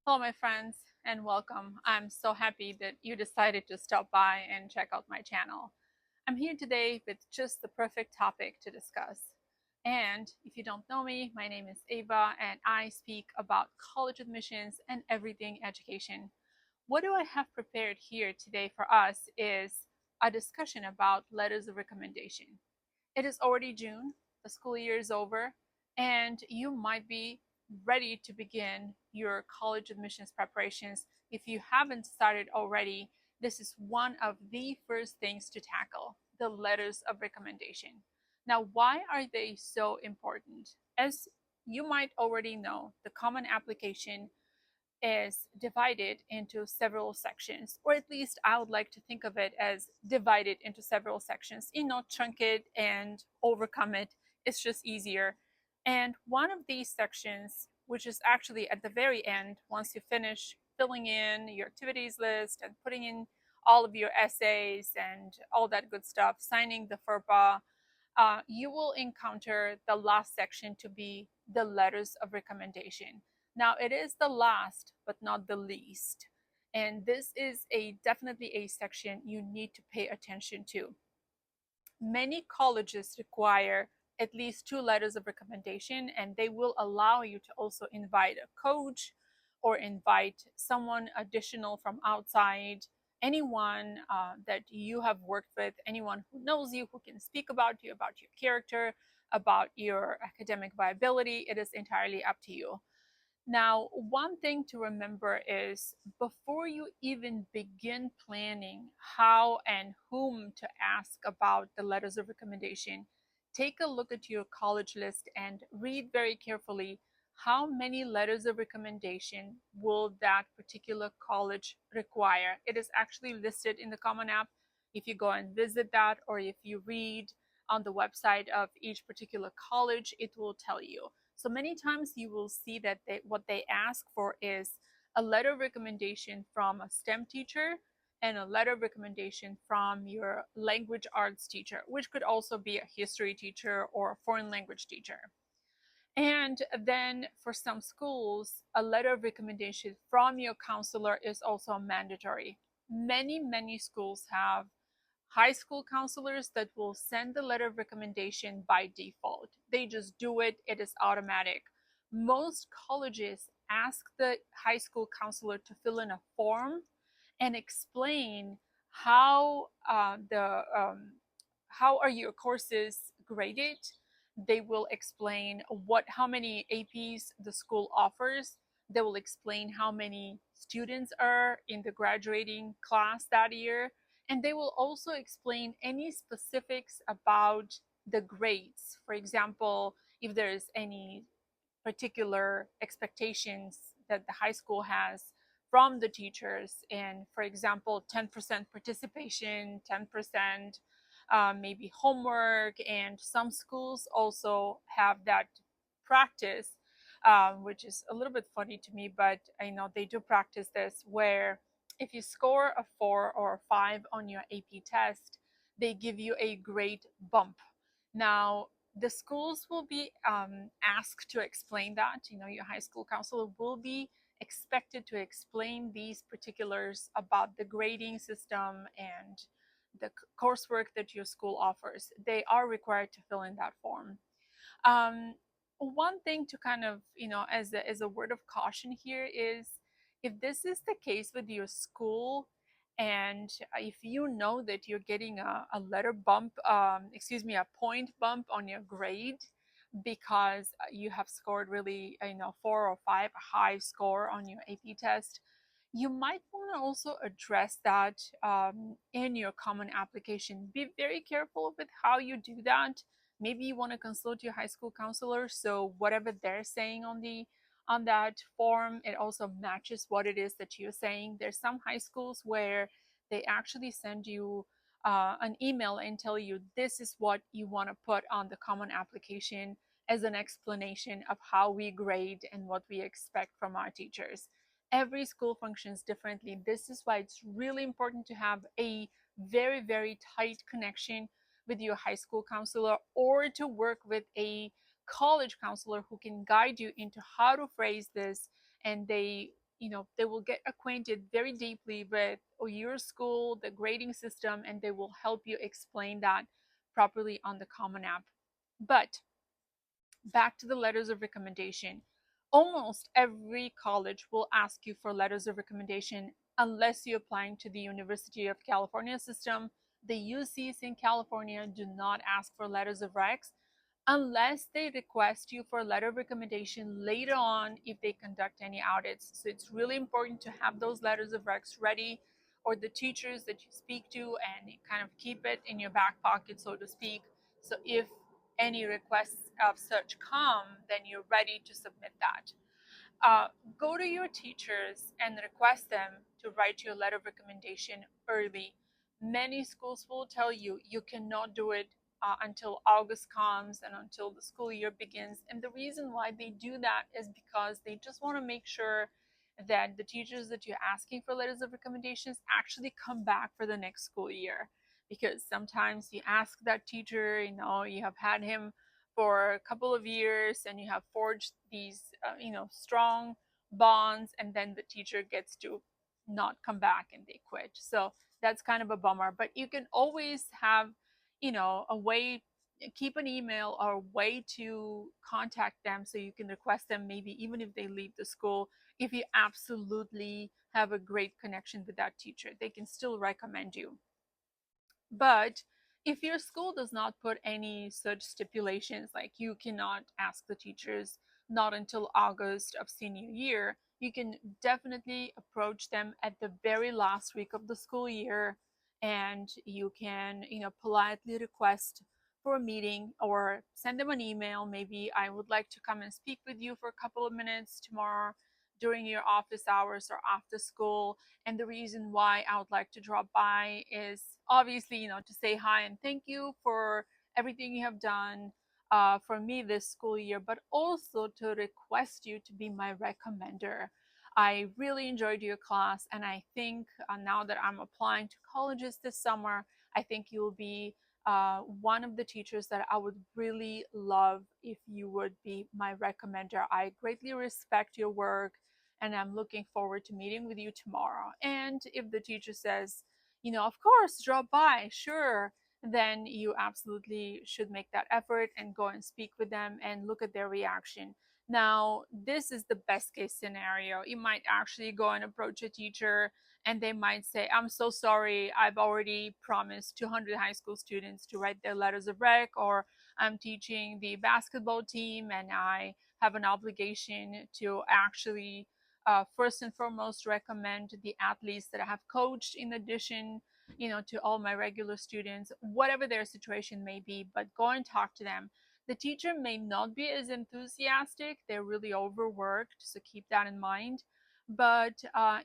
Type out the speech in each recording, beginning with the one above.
Hello, my friends, and welcome. I'm so happy that you decided to stop by and check out my channel. I'm here today with just the perfect topic to discuss. And if you don't know me, my name is Ava, and I speak about college admissions and everything education. What do I have prepared here today for us is a discussion about letters of recommendation. It is already June, the school year is over, and you might be ready to begin your college admissions preparations. If you haven't started already, this is one of the first things to tackle: the letters of recommendation. Now, why are they so important? As you might already know, the common application is divided into several sections, or at least I would like to think of it as divided into several sections. Chunk it and overcome it. It's just easier. And one of these sections, which is actually at the very end, once you finish filling in your activities list and putting in all of your essays and all that good stuff, signing the FERPA, you will encounter the last section to be the letters of recommendation. Now, it is the last, but not the least. And this is definitely a section you need to pay attention to. Many colleges require at least two letters of recommendation, and they will allow you to also invite a coach or invite someone additional from outside, anyone that you have worked with, anyone who knows you, who can speak about you, about your character, about your academic viability. It is entirely up to you. Now, one thing to remember is before you even begin planning how and whom to ask about the letters of recommendation, take a look at your college list and read very carefully how many letters of recommendation will that particular college require. It is actually listed in the Common App. If you go and visit that, or if you read on the website of each particular college, it will tell you. So many times you will see that what they ask for is a letter of recommendation from a STEM teacher and a letter of recommendation from your language arts teacher, which could also be a history teacher or a foreign language teacher. And then for some schools, a letter of recommendation from your counselor is also mandatory. Many schools have high school counselors that will send the letter of recommendation by default. They just do it, it is automatic. Most colleges ask the high school counselor to fill in a form and explain how how are your courses graded. They will explain how many APs the school offers. They will explain how many students are in the graduating class that year, and they will also explain any specifics about the grades. For example, if there's any particular expectations that the high school has from the teachers, and for example 10% participation, 10% maybe homework, and some schools also have that practice, which is a little bit funny to me, but I know they do practice this, where if you score a 4 or a 5 on your AP test, they give you a grade bump. Now, the schools will be asked to explain that. Your high school counselor will be expected to explain these particulars about the grading system and the coursework that your school offers. They are required to fill in that form. One thing to kind of, as a word of caution here is, if this is the case with your school, and if you know that you're getting a letter bump, a point bump on your grade because you have scored really, 4 or 5, a high score on your AP test, you might want to also address that in your common application. Be very careful with how you do that. Maybe you want to consult your high school counselor, so whatever they're saying on that form, it also matches what it is that you're saying. There's some high schools where they actually send you an email and tell you this is what you want to put on the common application as an explanation of how we grade and what we expect from our teachers. Every school functions differently. This is why it's really important to have a very tight connection with your high school counselor, or to work with a college counselor who can guide you into how to phrase this, and they they will get acquainted very deeply with your school, the grading system, and they will help you explain that properly on the Common App. But back to the letters of recommendation. Almost every college will ask you for letters of recommendation unless you're applying to the University of California system. The UCs in California do not ask for letters of recs unless they request you for a letter of recommendation later on if they conduct any audits. So it's really important to have those letters of recs ready, or the teachers that you speak to, and kind of keep it in your back pocket, so to speak. So if any requests of such come, then you're ready to submit that. uh, Go to your teachers and request them to write you a letter of recommendation early. Many schools will tell you you cannot do it until August comes and until the school year begins. And the reason why they do that is because they just want to make sure that the teachers that you're asking for letters of recommendations actually come back for the next school year. Because sometimes you ask that teacher, you have had him for a couple of years and you have forged these strong bonds, and then the teacher gets to not come back and they quit. So that's kind of a bummer, but you can always have a way, keep an email or a way to contact them so you can request them, maybe even if they leave the school. If you absolutely have a great connection with that teacher, they can still recommend you. But if your school does not put any such stipulations, like you cannot ask the teachers not until August of senior year, you can definitely approach them at the very last week of the school year, and you can, politely request for a meeting or send them an email. Maybe I would like to come and speak with you for a couple of minutes tomorrow during your office hours or after school. And the reason why I would like to drop by is obviously, to say hi and thank you for everything you have done for me this school year, but also to request you to be my recommender. I really enjoyed your class, and I think now that I'm applying to colleges this summer, I think you'll be one of the teachers that I would really love if you would be my recommender. I greatly respect your work, and I'm looking forward to meeting with you tomorrow. And if the teacher says, of course, drop by, sure, then you absolutely should make that effort and go and speak with them and look at their reaction. Now, this is the best case scenario. You might actually go and approach a teacher and they might say, I'm so sorry, I've already promised 200 high school students to write their letters of rec, or I'm teaching the basketball team and I have an obligation to actually first and foremost recommend the athletes that I have coached in addition, to all my regular students, whatever their situation may be. But go and talk to them. The teacher may not be as enthusiastic, they're really overworked, so keep that in mind. But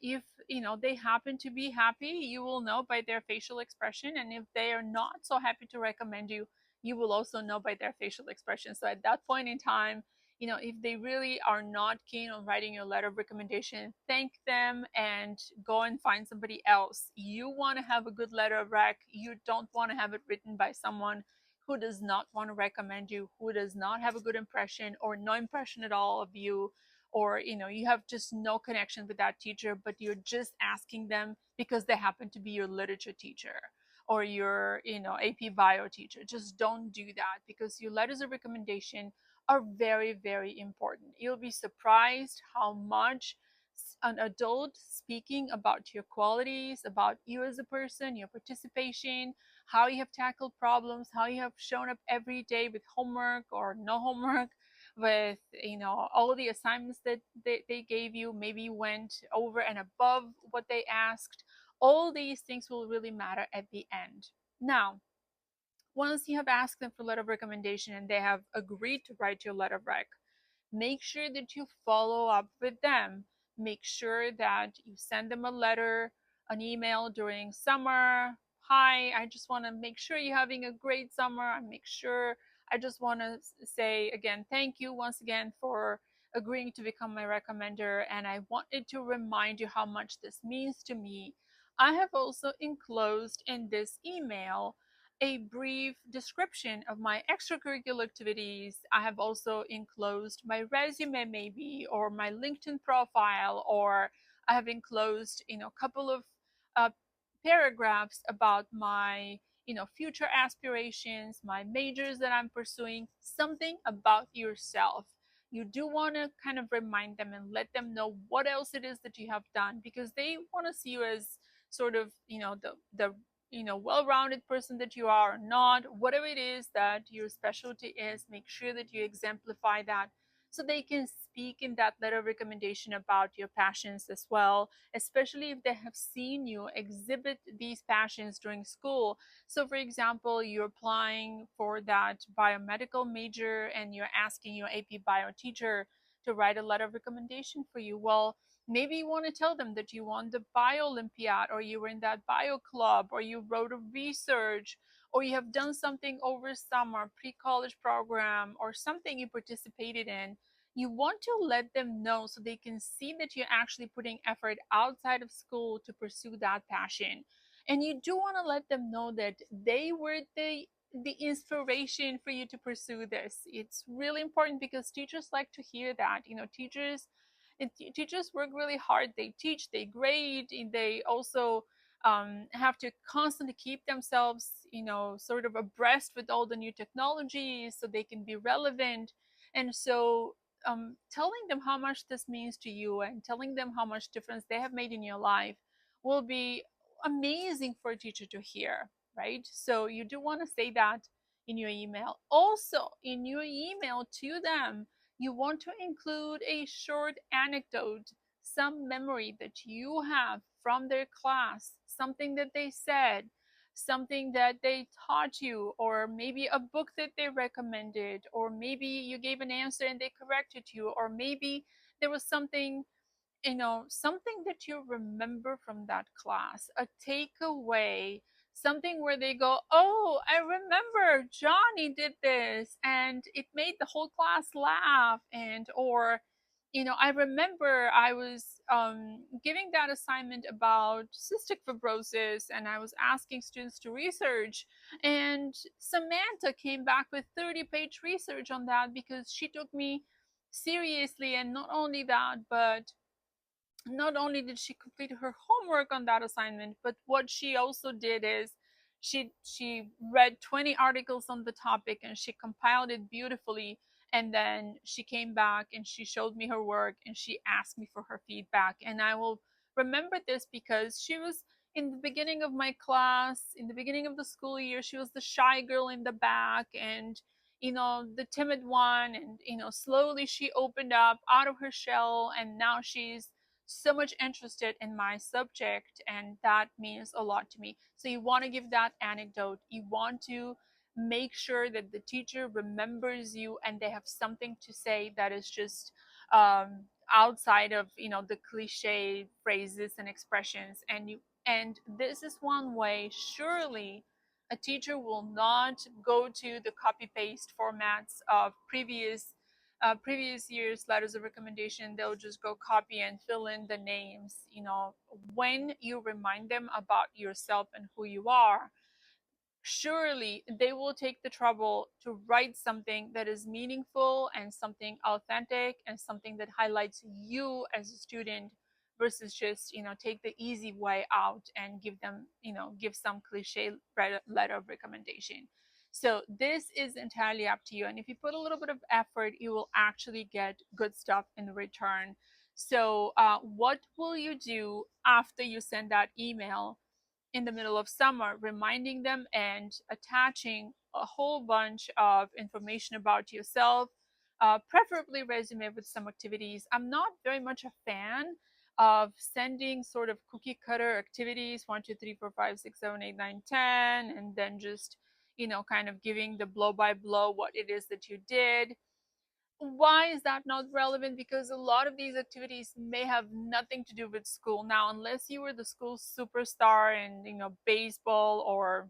if they happen to be happy, you will know by their facial expression. And if they are not so happy to recommend you, you will also know by their facial expression. So at that point in time, if they really are not keen on writing your letter of recommendation, thank them and go and find somebody else. You want to have a good letter of rec. You don't want to have it written by someone who does not want to recommend you, who does not have a good impression or no impression at all of you, or you have just no connection with that teacher, but you're just asking them because they happen to be your literature teacher or your AP bio teacher. Just don't do that, because your letters of recommendation are very, very important. You'll be surprised how much an adult speaking about your qualities, about you as a person, your participation, how you have tackled problems, how you have shown up every day with homework or no homework, with all the assignments that they gave you, maybe you went over and above what they asked. All these things will really matter at the end. Now, once you have asked them for letter of recommendation and they have agreed to write your letter of rec, make sure that you follow up with them. Make sure that you send them a letter, an email during summer. Hi, I just want to make sure you're having a great summer. I just want to say again, thank you once again for agreeing to become my recommender. And I wanted to remind you how much this means to me. I have also enclosed in this email a brief description of my extracurricular activities. I have also enclosed my resume, maybe, or my LinkedIn profile, or I have enclosed, a couple of uh, paragraphs about my, future aspirations, my majors that I'm pursuing, something about yourself. You do want to kind of remind them and let them know what else it is that you have done, because they want to see you as sort of, the well-rounded person that you are or not, whatever it is that your specialty is. Make sure that you exemplify that, so they can speak in that letter of recommendation about your passions as well, especially if they have seen you exhibit these passions during school. So for example, you're applying for that biomedical major and you're asking your AP bio teacher to write a letter of recommendation for you. Well, maybe you want to tell them that you won the bio olympiad, or you were in that bio club, or you wrote a research, or you have done something over summer, pre-college program, or something you participated in. You want to let them know so they can see that you're actually putting effort outside of school to pursue that passion. And you do want to let them know that they were the inspiration for you to pursue this. It's really important because teachers like to hear that. Teachers work really hard. They teach, they grade, and they also have to constantly keep themselves, sort of abreast with all the new technologies so they can be relevant. And so, telling them how much this means to you and telling them how much difference they have made in your life will be amazing for a teacher to hear, right? So you do want to say that in your email. Also, in your email to them, you want to include a short anecdote, some memory that you have from their class, something that they said, something that they taught you, or maybe a book that they recommended, or maybe you gave an answer and they corrected you, or maybe there was something, something that you remember from that class, a takeaway, something where they go, oh, I remember Johnny did this and it made the whole class laugh. And, or, I remember I was giving that assignment about cystic fibrosis and I was asking students to research. And Samantha came back with 30-page research on that because she took me seriously. And not only that, but not only did she complete her homework on that assignment, but what she also did is she read 20 articles on the topic and she compiled it beautifully. And then she came back and she showed me her work and she asked me for her feedback. And I will remember this because she was in the beginning of my class, in the beginning of the school year. She was the shy girl in the back, and the timid one. And slowly she opened up out of her shell, and now she's so much interested in my subject, and that means a lot to me. So you want to give that anecdote. You want to make sure that the teacher remembers you and they have something to say that is just outside of the cliche phrases and expressions. And this is one way. Surely a teacher will not go to the copy paste formats of previous year's letters of recommendation. They'll just go copy and fill in the names. When you remind them about yourself and who you are, surely they will take the trouble to write something that is meaningful and something authentic and something that highlights you as a student, versus just take the easy way out and give some cliche letter of recommendation. So this is entirely up to you, and if you put a little bit of effort, you will actually get good stuff in return. So what will you do after you send that email in the middle of summer, reminding them and attaching a whole bunch of information about yourself, preferably resume with some activities? I'm not very much a fan of sending sort of cookie cutter activities, 1, 2, 3, 4, 5, 6, 7, 8, 9, 10, and then just kind of giving the blow by blow what it is that you did. Why is that not relevant? Because a lot of these activities may have nothing to do with school. Now, unless you were the school superstar in baseball, or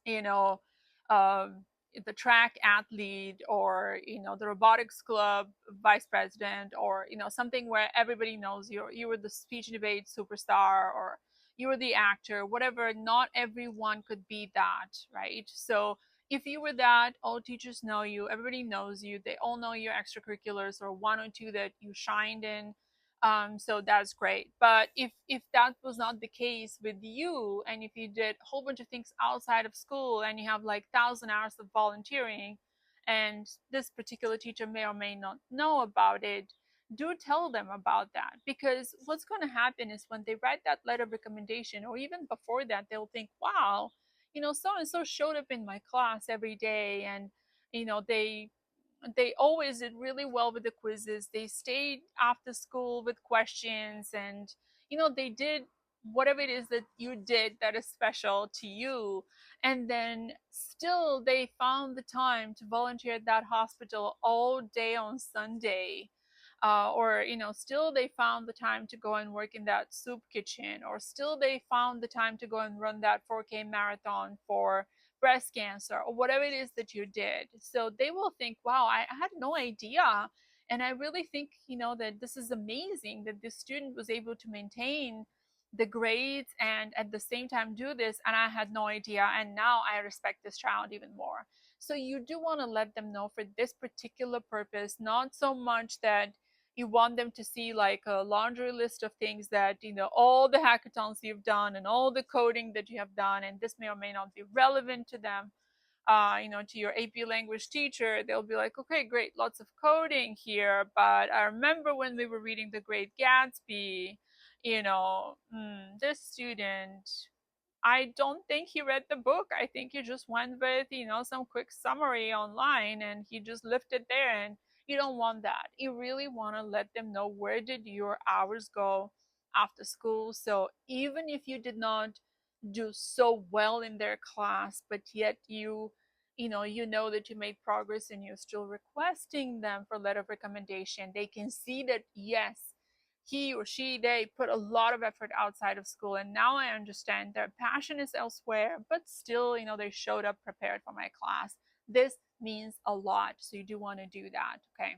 you know um, the track athlete, or the robotics club vice president, or something where everybody knows you were the speech and debate superstar, or you were the actor, whatever. Not everyone could be that, right? So if you were that, all teachers know you, everybody knows you, they all know your extracurriculars or one or two that you shined in. So that's great. But if that was not the case with you, and if you did a whole bunch of things outside of school and you have like 1,000 hours of volunteering, and this particular teacher may or may not know about it, do tell them about that. Because what's going to happen is when they write that letter of recommendation, or even before that, they'll think, wow, so and so showed up in my class every day, and they always did really well with the quizzes. They stayed after school with questions, and they did whatever it is that you did that is special to you. And then still they found the time to volunteer at that hospital all day on Sunday. Or still they found the time to go and work in that soup kitchen, or still they found the time to go and run that 4K marathon for breast cancer, or whatever it is that you did. So they will think, wow, I had no idea. And I really think, that this is amazing that this student was able to maintain the grades and at the same time do this. And I had no idea. And now I respect this child even more. So you do want to let them know for this particular purpose, not so much that you want them to see like a laundry list of things that all the hackathons you've done and all the coding that you have done, and this may or may not be relevant to them. To your AP language teacher, they'll be like, okay, great, lots of coding here, but I remember when we were reading The Great Gatsby, this student, I don't think he read the book. I think he just went with, some quick summary online, and he just left it there. And you don't want that. You really want to let them know, where did your hours go after school. So even if you did not do so well in their class, but yet you know that you made progress and you're still requesting them for letter of recommendation, they can see that, yes, he or she, they put a lot of effort outside of school, and now I understand their passion is elsewhere, but still, they showed up prepared for my class. This means a lot. So you do want to do that. Okay.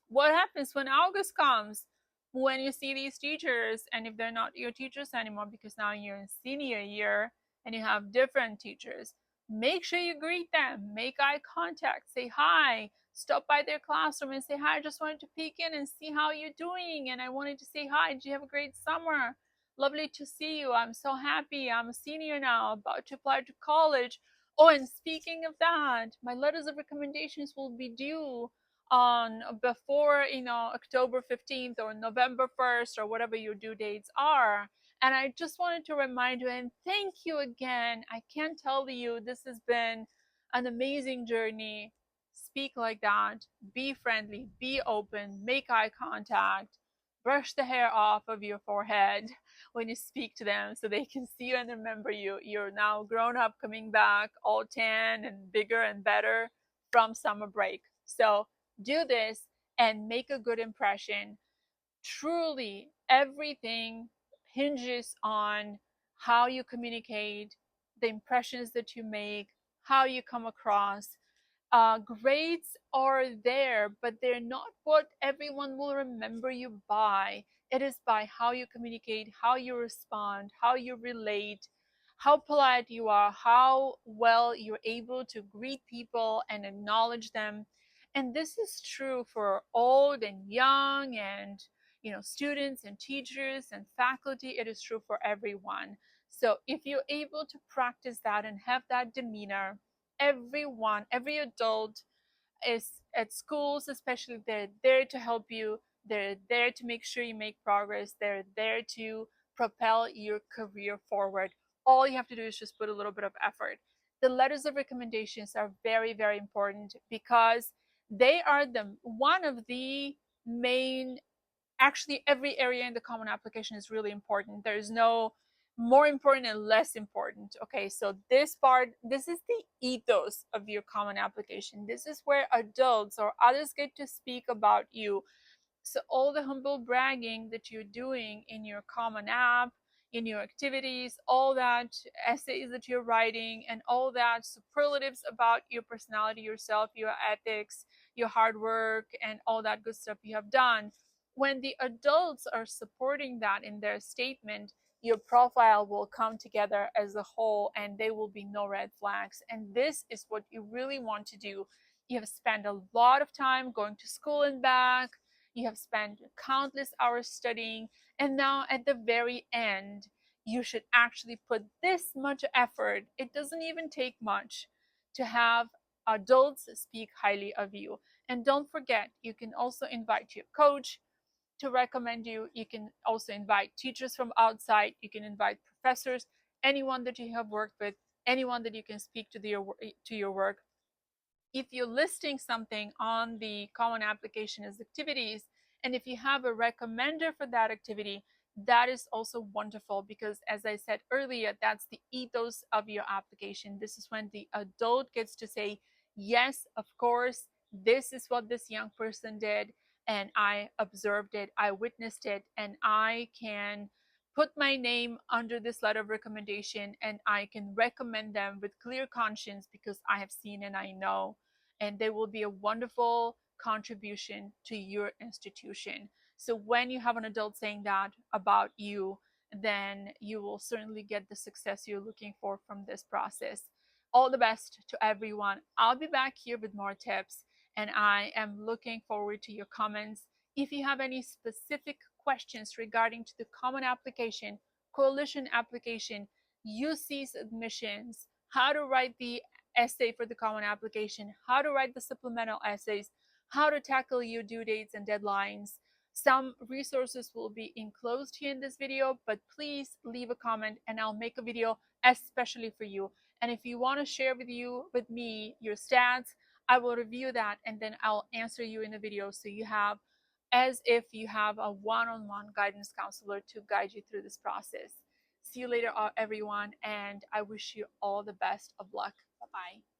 What happens when August comes? When you see these teachers, and if they're not your teachers anymore, because now you're in senior year and you have different teachers, make sure you greet them, make eye contact, say hi, stop by their classroom and say hi. I just wanted to peek in and see how you're doing, and I wanted to say hi. Did you have a great summer? Lovely to see you. I'm so happy. I'm a senior now, about to apply to college. Oh, and speaking of that, my letters of recommendations will be due on before October 15th or November 1st, or whatever your due dates are. And I just wanted to remind you and thank you again. I can't tell you, this has been an amazing journey. Speak like that, be friendly, be open, make eye contact, brush the hair off of your forehead when you speak to them, so they can see you and remember you. You're now grown up, coming back all tan and bigger and better from summer break. So do this and make a good impression. Truly, everything hinges on how you communicate, the impressions that you make, how you come across. Grades are there, but they're not what everyone will remember you by. It is by how you communicate, how you respond, how you relate, how polite you are, how well you're able to greet people and acknowledge them. And this is true for old and young, and students and teachers and faculty. It is true for everyone. So if you're able to practice that and have that demeanor, everyone, every adult is at schools, especially, they're there to help you. They're there to make sure you make progress. They're there to propel your career forward. All you have to do is just put a little bit of effort. The letters of recommendations are very, very important, because they are the one of the main, actually every area in the common application is really important. There's no more important and less important. Okay, so this part, this is the ethos of your common application. This is where adults or others get to speak about you. So all the humble bragging that you're doing in your common app, in your activities, all that essays that you're writing, and all that superlatives about your personality, yourself, your ethics, your hard work, and all that good stuff you have done, when the adults are supporting that in their statement, your profile will come together as a whole and there will be no red flags. And this is what you really want to do. You have spent a lot of time going to school and back, you have spent countless hours studying, and now at the very end, you should actually put this much effort. It doesn't even take much to have adults speak highly of you. And don't forget, you can also invite your coach to recommend you. You can also invite teachers from outside. You can invite professors, anyone that you have worked with, anyone that you can speak to your work. If you're listing something on the common application as activities, and if you have a recommender for that activity, that is also wonderful, because as I said earlier, that's the ethos of your application. This is when the adult gets to say, yes, of course, this is what this young person did, and I observed it, I witnessed it, and I can put my name under this letter of recommendation and I can recommend them with clear conscience because I have seen and I know, and they will be a wonderful contribution to your institution. So when you have an adult saying that about you, then you will certainly get the success you're looking for from this process. All the best to everyone. I'll be back here with more tips, and I am looking forward to your comments. If you have any specific questions regarding to the common application, coalition application, UC's admissions, how to write the essay for the common application, how to write the supplemental essays, how to tackle your due dates and deadlines. Some resources will be enclosed here in this video, but please leave a comment and I'll make a video especially for you. And if you want to share with me your stats, I will review that and then I'll answer you in a video, so you have as if you have a one-on-one guidance counselor to guide you through this process. See you later, everyone, and I wish you all the best of luck. Bye bye.